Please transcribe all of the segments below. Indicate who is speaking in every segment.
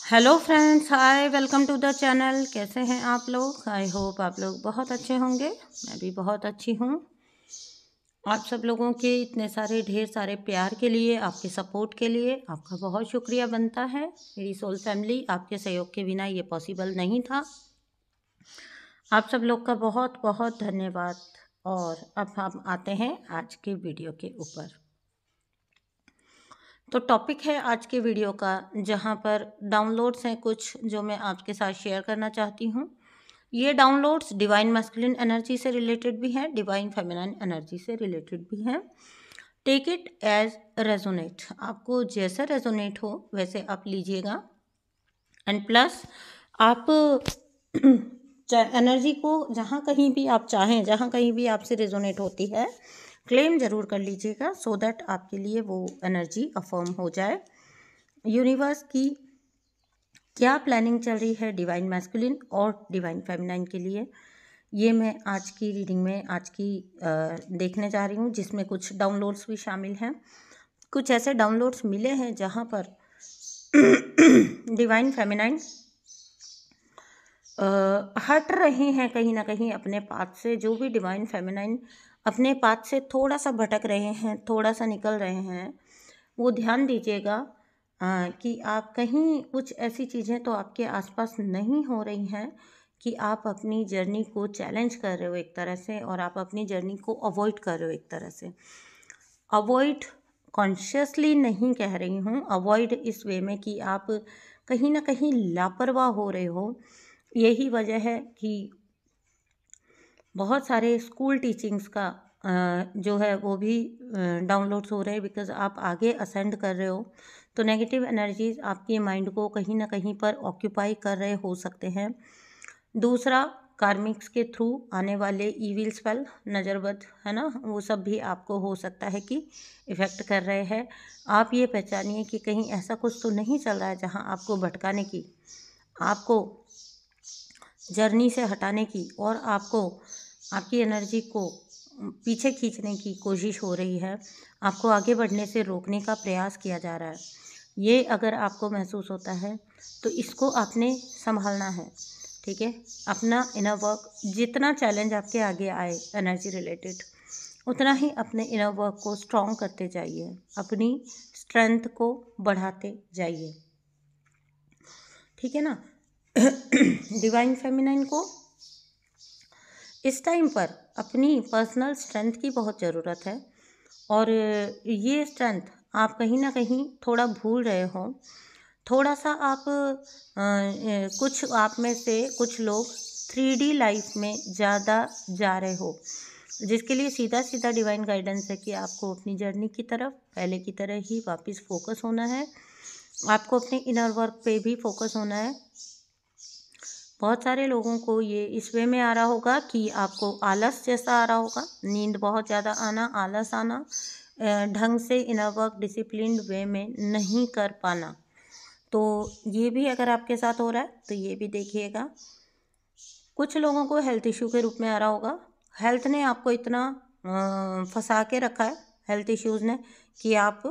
Speaker 1: Hello friends, hi, welcome to the channel. कैसे हैं आप लोग? आई होप आप लोग बहुत अच्छे होंगे। मैं भी बहुत अच्छी हूँ। आप सब लोगों के इतने सारे ढेर सारे प्यार के लिए, आपके सपोर्ट के लिए आपका बहुत शुक्रिया बनता है। मेरी सोल फैमिली, आपके सहयोग के बिना ये पॉसिबल नहीं था। आप सब लोग का बहुत बहुत धन्यवाद। और अब हम आते हैं आज के वीडियो के ऊपर। तो टॉपिक है आज के वीडियो का, जहाँ पर डाउनलोड्स हैं कुछ जो मैं आपके साथ शेयर करना चाहती हूँ। ये डाउनलोड्स डिवाइन मैस्कुलिन एनर्जी से रिलेटेड भी हैं, डिवाइन फेमिनाइन एनर्जी से रिलेटेड भी हैं। टेक इट एज रेजोनेट, आपको जैसा रेजोनेट हो वैसे आप लीजिएगा। एंड प्लस आप एनर्जी को जहाँ कहीं भी आप चाहें, जहाँ कहीं भी आपसे रेजोनेट होती है, क्लेम ज़रूर कर लीजिएगा, सो दैट आपके लिए वो एनर्जी अफर्म हो जाए। यूनिवर्स की क्या प्लानिंग चल रही है डिवाइन मैस्कुलिन और डिवाइन फेमिनाइन के लिए, ये मैं आज की रीडिंग में देखने जा रही हूँ, जिसमें कुछ डाउनलोड्स भी शामिल हैं। कुछ ऐसे डाउनलोड्स मिले हैं जहाँ पर डिवाइन फेमिनाइन हट रहे हैं कहीं ना कहीं अपने पाथ से। जो भी डिवाइन फेमिनाइन अपने पाथ से थोड़ा सा भटक रहे हैं, थोड़ा सा निकल रहे हैं, वो ध्यान दीजिएगा कि आप कहीं कुछ ऐसी चीज़ें तो आपके आसपास नहीं हो रही हैं कि आप अपनी जर्नी को चैलेंज कर रहे हो एक तरह से, और आप अपनी जर्नी को अवॉइड कर रहे हो एक तरह से। अवॉइड कॉन्शियसली नहीं कह रही हूँ, अवॉइड इस वे में कि आप कहीं ना कहीं लापरवाह हो रहे हो। यही वजह है कि बहुत सारे स्कूल टीचिंग्स का जो है वो भी डाउनलोड्स हो रहे हैं, बिकॉज आप आगे असेंड कर रहे हो। तो नेगेटिव एनर्जीज आपके माइंड को कहीं ना कहीं पर ऑक्यूपाई कर रहे हो सकते हैं। दूसरा, कार्मिक्स के थ्रू आने वाले ईविल स्पेल, नज़रबद है ना, वो सब भी आपको हो सकता है कि इफ़ेक्ट कर रहे हैं। आप ये पहचानिए कि कहीं ऐसा कुछ तो नहीं चल रहा है जहाँ आपको भटकाने की, आपको जर्नी से हटाने की और आपको आपकी एनर्जी को पीछे खींचने की कोशिश हो रही है, आपको आगे बढ़ने से रोकने का प्रयास किया जा रहा है। ये अगर आपको महसूस होता है तो इसको आपने संभालना है, ठीक है। अपना इनर वर्क, जितना चैलेंज आपके आगे आए एनर्जी रिलेटेड, उतना ही अपने इनर वर्क को स्ट्रॉन्ग करते जाइए, अपनी स्ट्रेंथ को बढ़ाते जाइए, ठीक है ना। डिवाइन फेमिनाइन को इस टाइम पर अपनी पर्सनल स्ट्रेंथ की बहुत ज़रूरत है, और ये स्ट्रेंथ आप कहीं ना कहीं थोड़ा भूल रहे हो। थोड़ा सा आप कुछ आप में से कुछ लोग 3D लाइफ में ज़्यादा जा रहे हो, जिसके लिए सीधा सीधा डिवाइन गाइडेंस है कि आपको अपनी जर्नी की तरफ पहले की तरह ही वापस फोकस होना है। आपको अपने इनर वर्क पे भी फोकस होना है। बहुत सारे लोगों को ये इस वे में आ रहा होगा कि आपको आलस जैसा आ रहा होगा, नींद बहुत ज़्यादा आना, आलस आना, ढंग से इनर वर्क डिसिप्लिन्ड वे में नहीं कर पाना। तो ये भी अगर आपके साथ हो रहा है तो ये भी देखिएगा। कुछ लोगों को हेल्थ इश्यू के रूप में आ रहा होगा। हेल्थ ने आपको इतना फंसा के रखा है, हेल्थ इश्यूज़ ने, कि आप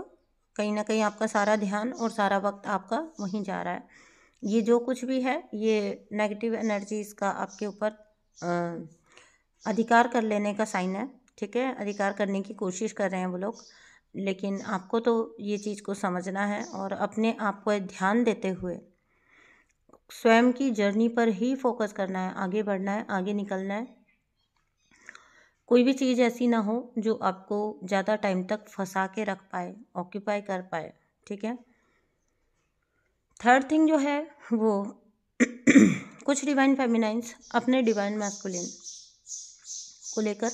Speaker 1: कहीं ना कहीं आपका सारा ध्यान और सारा वक्त आपका वहीं जा रहा है। ये जो कुछ भी है, ये नेगेटिव एनर्जीज़ का आपके ऊपर अधिकार कर लेने का साइन है, ठीक है। अधिकार करने की कोशिश कर रहे हैं वो लोग, लेकिन आपको तो ये चीज़ को समझना है और अपने आप को ध्यान देते हुए स्वयं की जर्नी पर ही फोकस करना है, आगे बढ़ना है, आगे निकलना है। कोई भी चीज़ ऐसी ना हो जो आपको ज़्यादा टाइम तक फंसा के रख पाए, ऑक्यूपाई कर पाए, ठीक है। थर्ड थिंग जो है वो कुछ डिवाइन फेमिनाइंस अपने डिवाइन मैस्कुलिन को लेकर,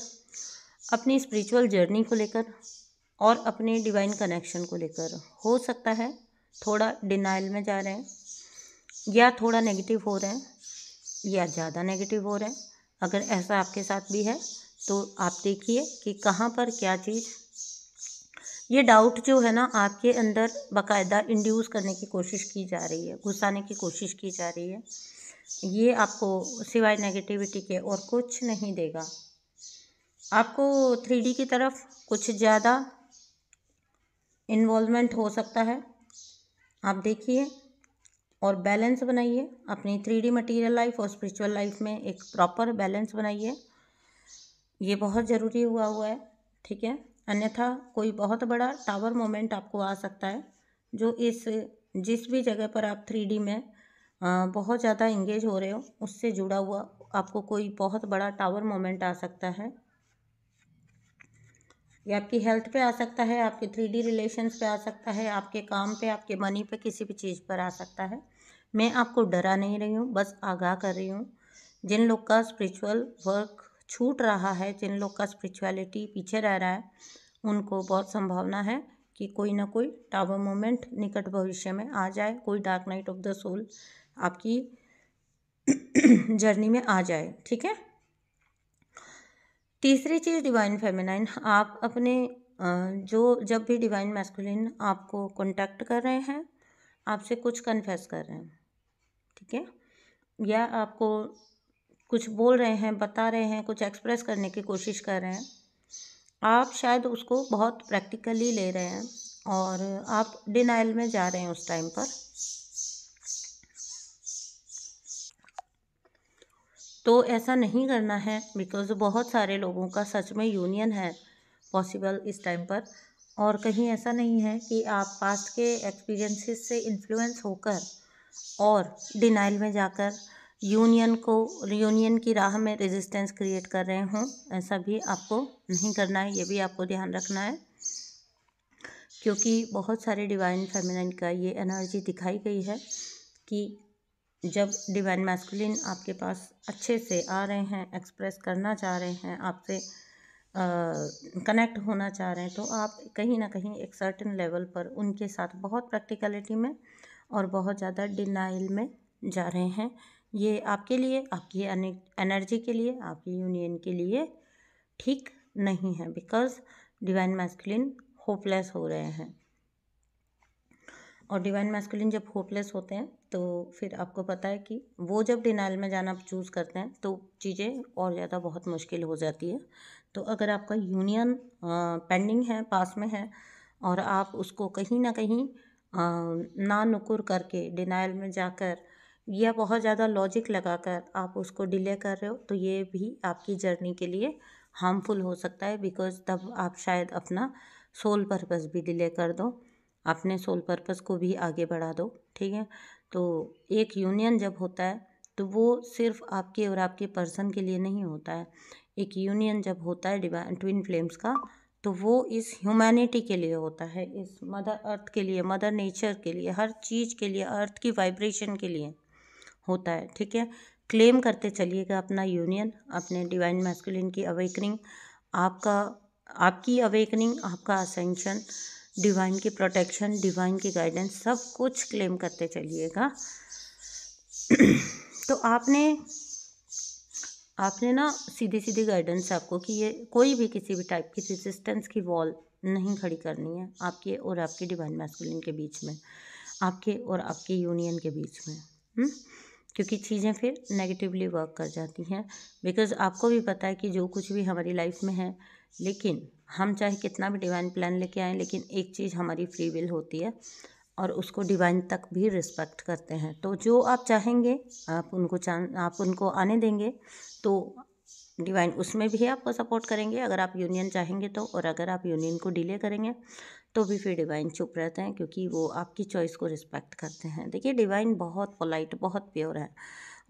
Speaker 1: अपनी स्पिरिचुअल जर्नी को लेकर और अपने डिवाइन कनेक्शन को लेकर हो सकता है थोड़ा डिनाइल में जा रहे हैं, या थोड़ा नेगेटिव हो रहे हैं, या ज़्यादा नेगेटिव हो रहे हैं। अगर ऐसा आपके साथ भी है तो आप देखिए कि कहाँ पर क्या चीज़, ये डाउट जो है ना आपके अंदर बाकायदा इंड्यूस करने की कोशिश की जा रही है, घुसाने की कोशिश की जा रही है। ये आपको सिवाय नेगेटिविटी के और कुछ नहीं देगा। आपको 3D की तरफ कुछ ज़्यादा इन्वॉल्वमेंट हो सकता है। आप देखिए और बैलेंस बनाइए अपनी 3D मटेरियल लाइफ और स्पिरिचुअल लाइफ में, एक प्रॉपर बैलेंस बनाइए। ये बहुत ज़रूरी हुआ है, ठीक है। अन्यथा कोई बहुत बड़ा टावर मोमेंट आपको आ सकता है, जो जिस भी जगह पर आप 3D में बहुत ज़्यादा इंगेज हो रहे हो उससे जुड़ा हुआ आपको कोई बहुत बड़ा टावर मोमेंट आ सकता है। ये आपकी हेल्थ पे आ सकता है, आपके 3D रिलेशंस पे आ सकता है, आपके काम पे, आपके मनी पे, किसी भी चीज़ पर आ सकता है। मैं आपको डरा नहीं रही हूँ, बस आगाह कर रही हूँ। जिन लोग का स्पिरिचुअल वर्क छूट रहा है, जिन लोग का स्पिरिचुअलिटी पीछे रह रहा है, उनको बहुत संभावना है कि कोई ना कोई टावर मोमेंट निकट भविष्य में आ जाए, कोई dark night of the soul आपकी जर्नी में आ जाए, ठीक है। तीसरी चीज़ डिवाइन फेमिनाइन, आप अपने जब भी डिवाइन मैस्कुलिन आपको कांटेक्ट कर रहे हैं, आपसे कुछ कन्फेस कर रहे हैं, ठीक है, या आपको कुछ बोल रहे हैं, बता रहे हैं, कुछ एक्सप्रेस करने की कोशिश कर रहे हैं, आप शायद उसको बहुत प्रैक्टिकली ले रहे हैं और आप डिनाइल में जा रहे हैं उस टाइम पर। तो ऐसा नहीं करना है, बिकॉज बहुत सारे लोगों का सच में यूनियन है पॉसिबल इस टाइम पर। और कहीं ऐसा नहीं है कि आप पास्ट के एक्सपीरियंसेस से इन्फ्लुएंस होकर और डिनाइल में जाकर यूनियन की राह में रेजिस्टेंस क्रिएट कर रहे हों, ऐसा भी आपको नहीं करना है, ये भी आपको ध्यान रखना है। क्योंकि बहुत सारे डिवाइन फेमिनाइन का ये एनर्जी दिखाई गई है कि जब डिवाइन मैस्कुलिन आपके पास अच्छे से आ रहे हैं, एक्सप्रेस करना चाह रहे हैं, आपसे कनेक्ट होना चाह रहे हैं, तो आप कहीं ना कहीं एक सर्टेन लेवल पर उनके साथ बहुत प्रैक्टिकलिटी में और बहुत ज़्यादा डिनाइल में जा रहे हैं। ये आपके लिए, आपकी एनर्जी के लिए, आपकी यूनियन के लिए ठीक नहीं है, बिकॉज डिवाइन मैस्कुलिन होपलेस हो रहे हैं। और डिवाइन मैस्कुलिन जब होपलेस होते हैं तो फिर आपको पता है कि वो जब डिनाइल में जाना चूज़ करते हैं तो चीज़ें और ज़्यादा बहुत मुश्किल हो जाती है। तो अगर आपका यूनियन पेंडिंग है, पास में है, और आप उसको कहीं ना कहीं ना नुकुर करके डिनाइल में जाकर या बहुत ज़्यादा लॉजिक लगाकर आप उसको डिले कर रहे हो, तो ये भी आपकी जर्नी के लिए हार्मफुल हो सकता है, बिकॉज तब आप शायद अपना सोल पर्पस भी डिले कर दो, अपने सोल पर्पस को भी आगे बढ़ा दो, ठीक है। तो एक यूनियन जब होता है तो वो सिर्फ आपके और आपके पर्सन के लिए नहीं होता है। एक यूनियन जब होता है डिवाइन ट्विन फ्लेम्स का, तो वो इस ह्यूमैनिटी के लिए होता है, इस मदर अर्थ के लिए, मदर नेचर के लिए, हर चीज़ के लिए, अर्थ की वाइब्रेशन के लिए होता है, ठीक है। क्लेम करते चलिएगा अपना यूनियन, अपने डिवाइन मैस्कुलिन की अवेकनिंग, आपकी अवेकनिंग, आपका असेंशन, डिवाइन की प्रोटेक्शन, डिवाइन की गाइडेंस, सब कुछ क्लेम करते चलिएगा। तो आपने ना सीधी सीधी गाइडेंस आपको कि ये कोई भी किसी भी टाइप की रेजिस्टेंस की वॉल नहीं खड़ी करनी है आपके और आपके डिवाइन मैस्कुलिन के बीच में, आपके और आपके यूनियन के बीच में, क्योंकि चीज़ें फिर नेगेटिवली वर्क कर जाती हैं। बिकॉज़ आपको भी पता है कि जो कुछ भी हमारी लाइफ में है, लेकिन हम चाहे कितना भी डिवाइन प्लान लेके आएँ, लेकिन एक चीज़ हमारी फ्री विल होती है और उसको डिवाइन तक भी रिस्पेक्ट करते हैं। तो जो आप चाहेंगे आप उनको आने देंगे, तो डिवाइन उसमें भी आपको सपोर्ट करेंगे अगर आप यूनियन चाहेंगे तो, और अगर आप यूनियन को डिले करेंगे तो भी फिर डिवाइन चुप रहते हैं, क्योंकि वो आपकी चॉइस को रिस्पेक्ट करते हैं। देखिए डिवाइन बहुत पोलाइट, बहुत प्योर है,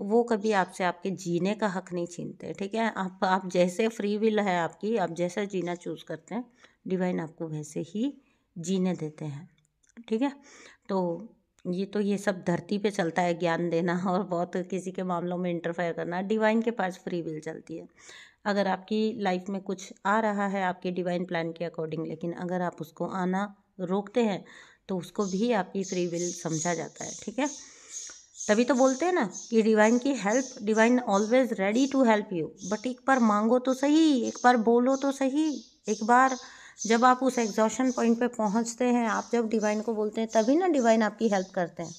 Speaker 1: वो कभी आपसे आपके जीने का हक नहीं छीनते, ठीक है। आप जैसे फ्री विल है आपकी, आप जैसा जीना चूज़ करते हैं, डिवाइन आपको वैसे ही जीने देते हैं, ठीक है। तो ये सब धरती पे चलता है, ज्ञान देना और बहुत किसी के मामलों में इंटरफेयर करना, डिवाइन के पास फ्री विल चलती है। अगर आपकी लाइफ में कुछ आ रहा है आपके डिवाइन प्लान के अकॉर्डिंग, लेकिन अगर आप उसको आना रोकते हैं तो उसको भी आपकी फ्री विल समझा जाता है, ठीक है। तभी तो बोलते हैं ना कि डिवाइन की help, divine always ready to help you, but एक बार मांगो तो सही, एक बार बोलो तो सही, एक बार जब आप उस एग्जॉशन पॉइंट पे पहुंचते हैं, आप जब डिवाइन को बोलते हैं, तभी ना डिवाइन आपकी हेल्प करते हैं,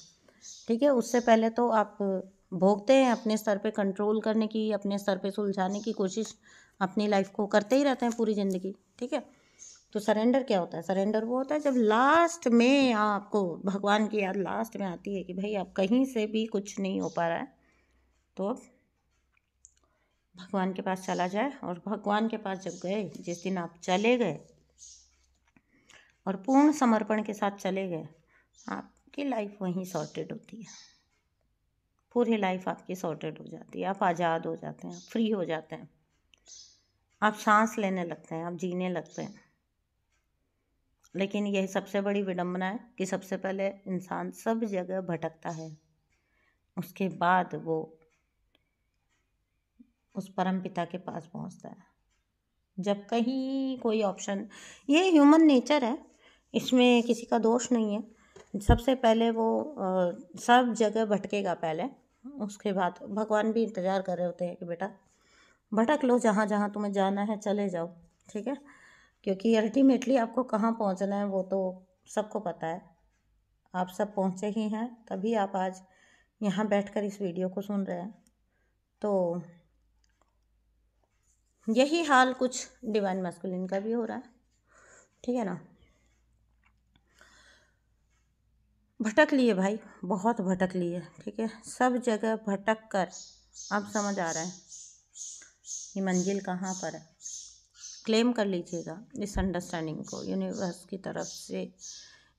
Speaker 1: ठीक है। उससे पहले तो आप भोगते हैं, अपने स्तर पे कंट्रोल करने की, अपने स्तर पे सुलझाने की कोशिश अपनी लाइफ को करते ही रहते हैं पूरी ज़िंदगी, ठीक है। तो सरेंडर क्या होता है? सरेंडर वो होता है जब लास्ट में आपको भगवान की याद लास्ट में आती है कि भाई अब कहीं से भी कुछ नहीं हो पा रहा है, तो अब भगवान के पास चला जाए। और भगवान के पास जब गए, जिस दिन आप चले गए और पूर्ण समर्पण के साथ चले गए, आपकी लाइफ वहीं सॉर्टेड होती है। पूरी लाइफ आपकी सॉर्टेड हो जाती है, आप आज़ाद हो जाते हैं, फ्री हो जाते हैं, आप सांस लेने लगते हैं, आप जीने लगते हैं। लेकिन यह सबसे बड़ी विडंबना है कि सबसे पहले इंसान सब जगह भटकता है, उसके बाद वो उस परम पिता के पास पहुंचता है। जब कहीं कोई ऑप्शन, ये ह्यूमन नेचर है, इसमें किसी का दोष नहीं है। सबसे पहले वो सब जगह भटकेगा पहले, उसके बाद भगवान भी इंतज़ार कर रहे होते हैं कि बेटा भटक लो, जहाँ जहाँ तुम्हें जाना है चले जाओ, ठीक है। क्योंकि अल्टीमेटली आपको कहाँ पहुँचना है वो तो सबको पता है। आप सब पहुँचे ही हैं, तभी आप आज यहाँ बैठकर इस वीडियो को सुन रहे हैं। तो यही हाल कुछ डिवाइन मैस्कुलिन का भी हो रहा है, ठीक है ना। भटक लिए भाई, बहुत भटक लिए, ठीक है। सब जगह भटक कर अब समझ आ रहा है कि मंजिल कहाँ पर है। क्लेम कर लीजिएगा इस अंडरस्टैंडिंग को, यूनिवर्स की तरफ से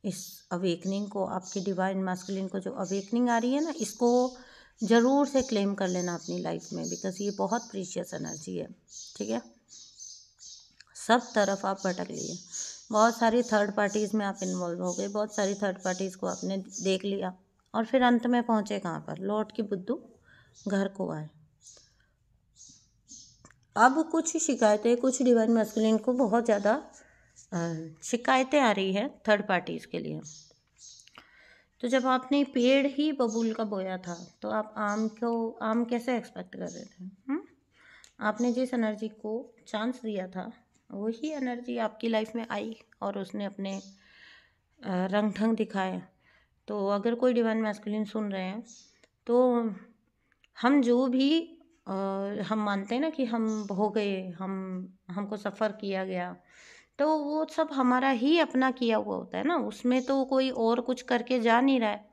Speaker 1: इस अवेकनिंग को, आपकी डिवाइन मैस्कुलिन को जो अवेकनिंग आ रही है ना, इसको ज़रूर से क्लेम कर लेना अपनी लाइफ में, बिकॉज ये बहुत प्रीशियस एनर्जी है, ठीक है। सब तरफ आप भटक लिए, बहुत सारी थर्ड पार्टीज़ में आप इन्वॉल्व हो गए, बहुत सारी थर्ड पार्टीज़ को आपने देख लिया, और फिर अंत में पहुँचे कहाँ पर? लौट के बुद्धू घर को आए। अब कुछ शिकायतें, कुछ डिवाइन मैस्कुलिन को बहुत ज़्यादा शिकायतें आ रही है थर्ड पार्टीज़ के लिए। तो जब आपने पेड़ ही बबूल का बोया था, तो आप आम कैसे एक्सपेक्ट कर रहे थे? आपने जिस एनर्जी को चांस दिया था, वही एनर्जी आपकी लाइफ में आई और उसने अपने रंग ढंग दिखाए। तो अगर कोई डिवाइन मैस्कुलिन सुन रहे हैं, तो हम जो भी हम मानते हैं ना कि हम हो गए, हमको सफ़र किया गया, तो वो सब हमारा ही अपना किया हुआ होता है ना, उसमें तो कोई और कुछ करके जा नहीं रहा है।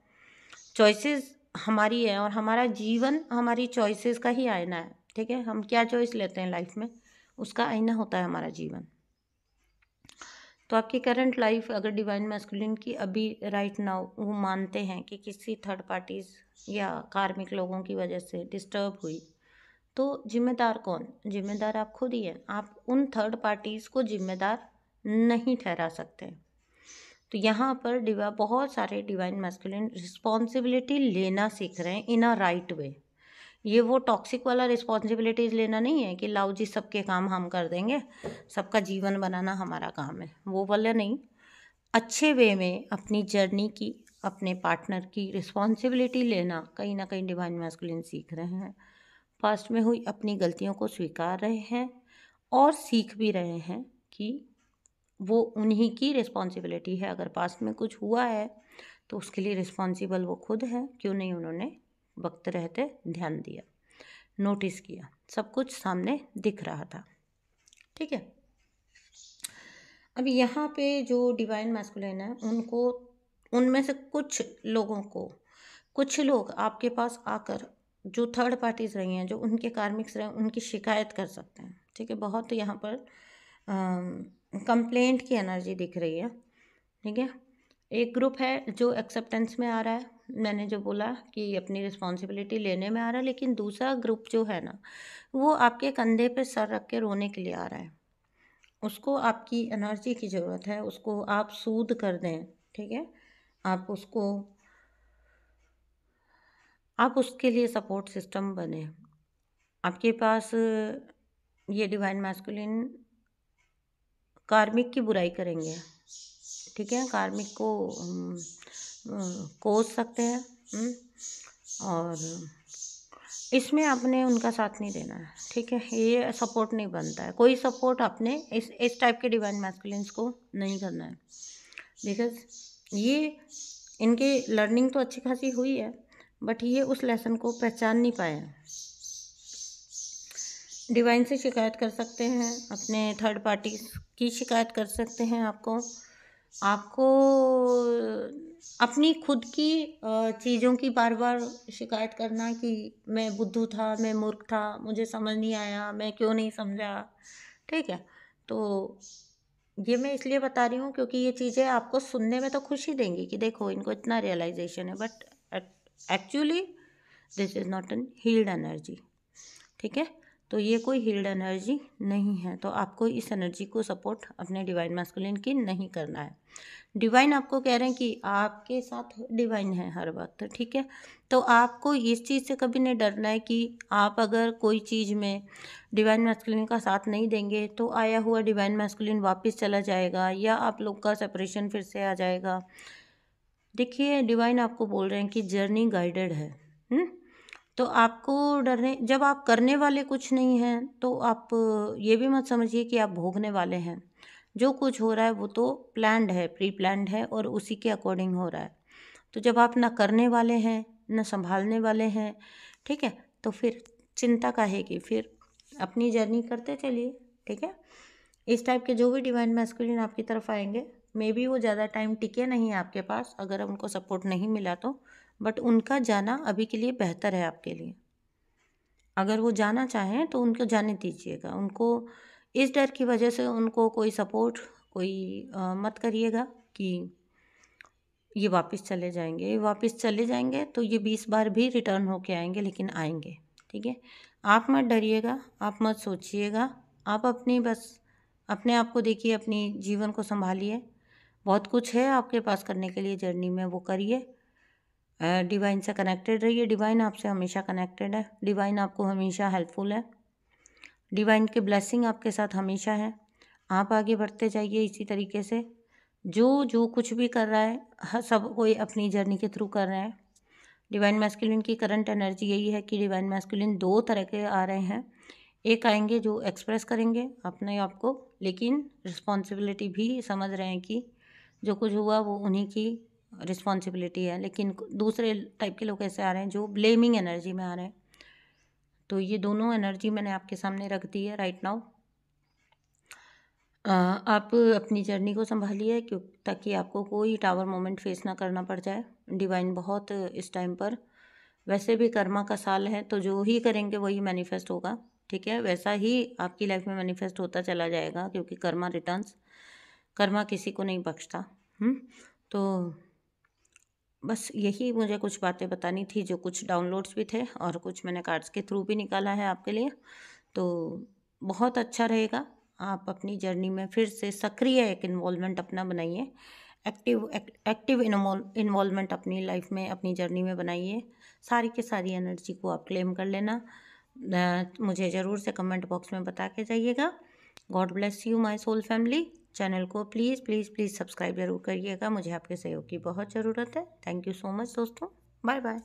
Speaker 1: चॉइसेस हमारी है, और हमारा जीवन हमारी चॉइसेस का ही आईना है, ठीक है। हम क्या चॉइस लेते हैं लाइफ में, उसका आईना होता है हमारा जीवन। तो आपकी करंट लाइफ अगर डिवाइन मैस्कुलिन की अभी राइट नाउ वो मानते हैं कि किसी थर्ड पार्टीज़ या कार्मिक लोगों की वजह से डिस्टर्ब हुई, तो जिम्मेदार कौन? जिम्मेदार आप खुद ही हैं। आप उन थर्ड पार्टीज़ को जिम्मेदार नहीं ठहरा सकते। तो यहाँ पर बहुत सारे डिवाइन मैस्कुलिन रिस्पॉन्सिबिलिटी लेना सीख रहे हैं इन अ राइट वे। ये वो टॉक्सिक वाला रिस्पॉन्सिबिलिटीज़ लेना नहीं है कि लाओ जी सबके काम हम कर देंगे, सबका जीवन बनाना हमारा काम है, वो वाला नहीं। अच्छे वे में अपनी जर्नी की, अपने पार्टनर की रिस्पॉन्सिबिलिटी लेना कहीं ना कहीं डिवाइन मैस्कुलिन सीख रहे हैं। पास्ट में हुई अपनी गलतियों को स्वीकार रहे हैं और सीख भी रहे हैं कि वो उन्हीं की रिस्पॉन्सिबिलिटी है। अगर पास्ट में कुछ हुआ है तो उसके लिए रिस्पॉन्सिबल वो खुद है। क्यों नहीं उन्होंने वक्त रहते ध्यान दिया, नोटिस किया, सब कुछ सामने दिख रहा था, ठीक है। अब यहाँ पे जो डिवाइन मैस्कुलिन है, उनको, उनमें से कुछ लोगों को, कुछ लोग आपके पास आकर जो थर्ड पार्टीज़ रही हैं, जो उनके कार्मिक्स रहे हैं, उनकी शिकायत कर सकते हैं, ठीक है। बहुत यहाँ पर कंप्लेंट की एनर्जी दिख रही है, ठीक है। एक ग्रुप है जो एक्सेप्टेंस में आ रहा है, मैंने जो बोला कि अपनी रिस्पॉन्सिबिलिटी लेने में आ रहा है, लेकिन दूसरा ग्रुप जो है ना, वो आपके कंधे पे सर रख के रोने के लिए आ रहा है। उसको आपकी एनर्जी की ज़रूरत है, उसको आप सूद कर दें, ठीक है। आप उसके लिए सपोर्ट सिस्टम बने। आपके पास ये डिवाइन मैस्कुलिन कार्मिक की बुराई करेंगे, ठीक है। कार्मिक को कोस सकते हैं, और इसमें आपने उनका साथ नहीं देना है, ठीक है। ये सपोर्ट नहीं बनता है, कोई सपोर्ट आपने इस टाइप के डिवाइन मैस्कुलिन्स को नहीं करना है, बिकॉज ये इनके लर्निंग तो अच्छी खासी हुई है, बट ये उस लेसन को पहचान नहीं पाए हैं। डिवाइन से शिकायत कर सकते हैं, अपने थर्ड पार्टी की शिकायत कर सकते हैं। आपको अपनी खुद की चीज़ों की बार बार शिकायत करना कि मैं बुद्धू था, मैं मूर्ख था, मुझे समझ नहीं आया, मैं क्यों नहीं समझा, ठीक है। तो ये मैं इसलिए बता रही हूँ क्योंकि ये चीज़ें आपको सुनने में तो खुशी देंगी कि देखो इनको इतना रियलाइजेशन है, but actually this is not an healed energy, ठीक है। तो ये कोई हील्ड एनर्जी नहीं है, तो आपको इस एनर्जी को सपोर्ट अपने डिवाइन मैस्कुलिन की नहीं करना है। डिवाइन आपको कह रहे हैं कि आपके साथ डिवाइन है हर वक्त, ठीक है। तो आपको इस चीज़ से कभी नहीं डरना है कि आप अगर कोई चीज़ में डिवाइन मैस्कुलिन का साथ नहीं देंगे तो आया हुआ डिवाइन मैस्कुलिन वापस चला जाएगा या आप लोग का सेपरेशन फिर से आ जाएगा। देखिए डिवाइन आपको बोल रहे हैं कि जर्नी गाइडेड है। तो आपको डरने, जब आप करने वाले कुछ नहीं हैं तो आप ये भी मत समझिए कि आप भोगने वाले हैं। जो कुछ हो रहा है वो तो प्लान्ड है, प्री प्लान्ड है और उसी के अकॉर्डिंग हो रहा है। तो जब आप ना करने वाले हैं ना संभालने वाले हैं, ठीक है, तो फिर चिंता काहे की, फिर अपनी जर्नी करते चलिए, ठीक है। इस टाइप के जो भी डिवाइन मैस्कुलिन आपकी तरफ आएंगे, मे बी वो ज़्यादा टाइम टिके नहीं आपके पास अगर उनको सपोर्ट नहीं मिला तो, बट उनका जाना अभी के लिए बेहतर है आपके लिए। अगर वो जाना चाहें तो उनको जाने दीजिएगा। उनको इस डर की वजह से उनको कोई सपोर्ट कोई मत करिएगा कि ये वापस चले जाएंगे। ये वापस चले जाएंगे तो ये 20 बार भी रिटर्न होके आएंगे, लेकिन आएंगे, ठीक है। आप मत डरिएगा, आप मत सोचिएगा, आप अपनी बस अपने आप को देखिए, अपनी जीवन को संभालिए। बहुत कुछ है आपके पास करने के लिए जर्नी में, वो करिए। डिवाइन से कनेक्टेड रहिए, डिवाइन आपसे हमेशा कनेक्टेड है, डिवाइन आपको हमेशा हेल्पफुल है, डिवाइन के ब्लेसिंग आपके साथ हमेशा है। आप आगे बढ़ते जाइए इसी तरीके से। जो जो कुछ भी कर रहा है हर सब कोई अपनी जर्नी के थ्रू कर रहे हैं। डिवाइन मैस्कुलिन की करंट एनर्जी यही है कि डिवाइन मैस्कुलिन दो तरह के आ रहे हैं। एक आएंगे जो एक्सप्रेस करेंगे अपने आप को, लेकिन रिस्पॉन्सिबिलिटी भी समझ रहे हैं कि जो कुछ हुआ वो उन्हीं की रिस्पॉन्सिबिलिटी है। लेकिन दूसरे टाइप के लोग ऐसे आ रहे हैं जो ब्लेमिंग एनर्जी में आ रहे हैं। तो ये दोनों एनर्जी मैंने आपके सामने रख दी है राइट नाउ। आप अपनी जर्नी को संभालिए क्यों, ताकि आपको कोई टावर मोमेंट फेस ना करना पड़ जाए। डिवाइन बहुत इस टाइम पर, वैसे भी कर्मा का साल है तो जो ही करेंगे वही मैनिफेस्ट होगा, ठीक है। वैसा ही आपकी लाइफ में मैनिफेस्ट होता चला जाएगा क्योंकि कर्मा रिटर्न्स, कर्मा किसी को नहीं बख्शता। तो बस यही मुझे कुछ बातें बतानी थी, जो कुछ डाउनलोड्स भी थे और कुछ मैंने कार्ड्स के थ्रू भी निकाला है आपके लिए। तो बहुत अच्छा रहेगा, आप अपनी जर्नी में फिर से सक्रिय एक इन्वॉल्वमेंट अपना बनाइए, एक्टिव इन्वॉल्वमेंट अपनी लाइफ में, अपनी जर्नी में बनाइए। सारी की सारी एनर्जी को आप क्लेम कर लेना। मुझे ज़रूर से कमेंट बॉक्स में बता के जाइएगा। God bless you my soul family. Channel को प्लीज़ प्लीज़ प्लीज़ सब्सक्राइब जरूर करिएगा, मुझे आपके सहयोग की बहुत ज़रूरत है। थैंक यू सो मच दोस्तों, बाय बाय।